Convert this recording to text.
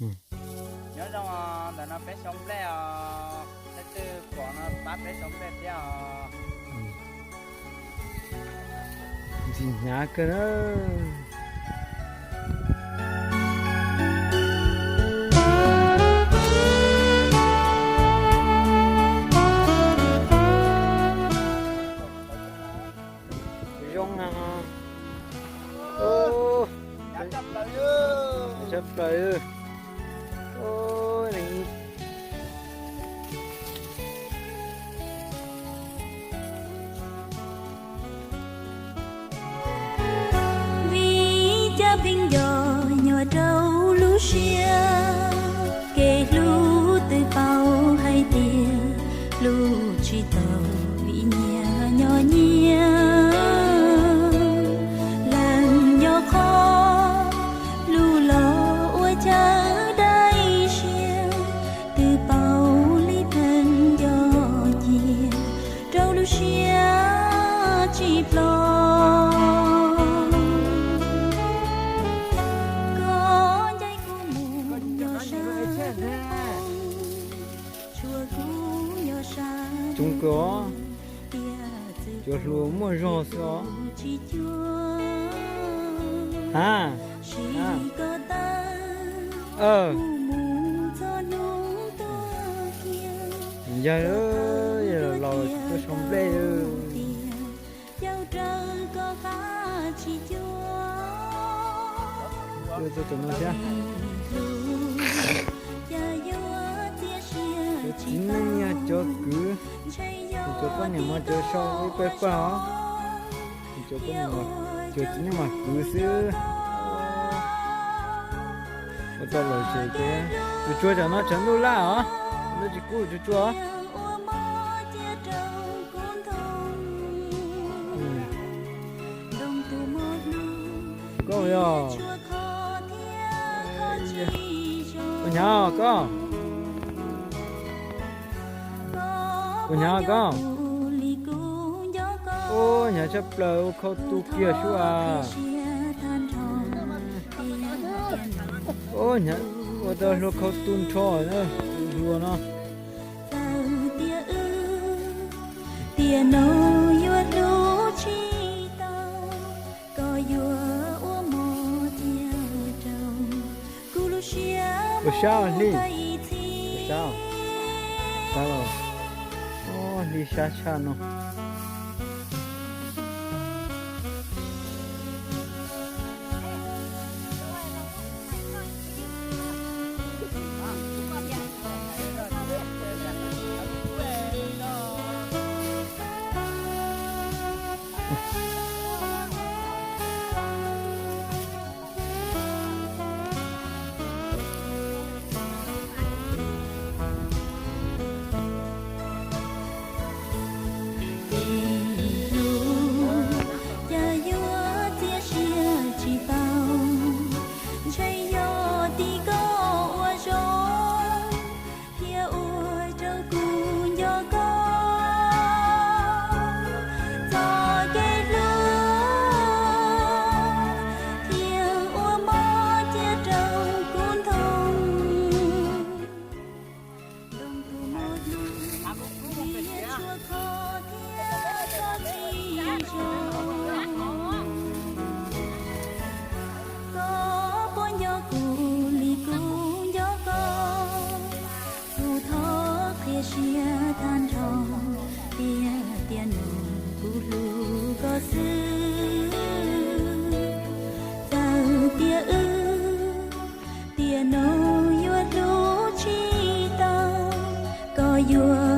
Ừ. nhớ rằng là nó phải sống lẽ thế từ của nó bắt phải sống lẽ theo Gì nhá cơ đó. Rong à. Ô, chấp lại ư chấp lại. Ôi này. Vì cha bình gió nhỏ trâu lú xia kê lú từ bao hay tiền lú chỉ tàu vì nhà nhỏ nhia lần nhỏ khó lú lò ua cha đây xia từ bao lý thân gió chia trâu lú xia chỉ lo Chúng có cho lúa mua rau xó à giờ đó giờ lò có sống đây cho tụi nó chứ chính là cho cứ cho con nhà mà cho sau với cái bao cho con nhà mà cho chính mà cứ xưa ở đây là chơi cái tôi chua cho nó chấn luôn là hả nó chỉ cú cho chua có rồi con nhỏ con ô nhà chấp lời khâu tu kia chú à ô nhà ở đây nó khâu tuôn trò nữa luôn nó tiền nô yuat lú chi tao có yuat ua mò tia trâu cú lú xia sao đi sao rồi ô đi xa xa nó Your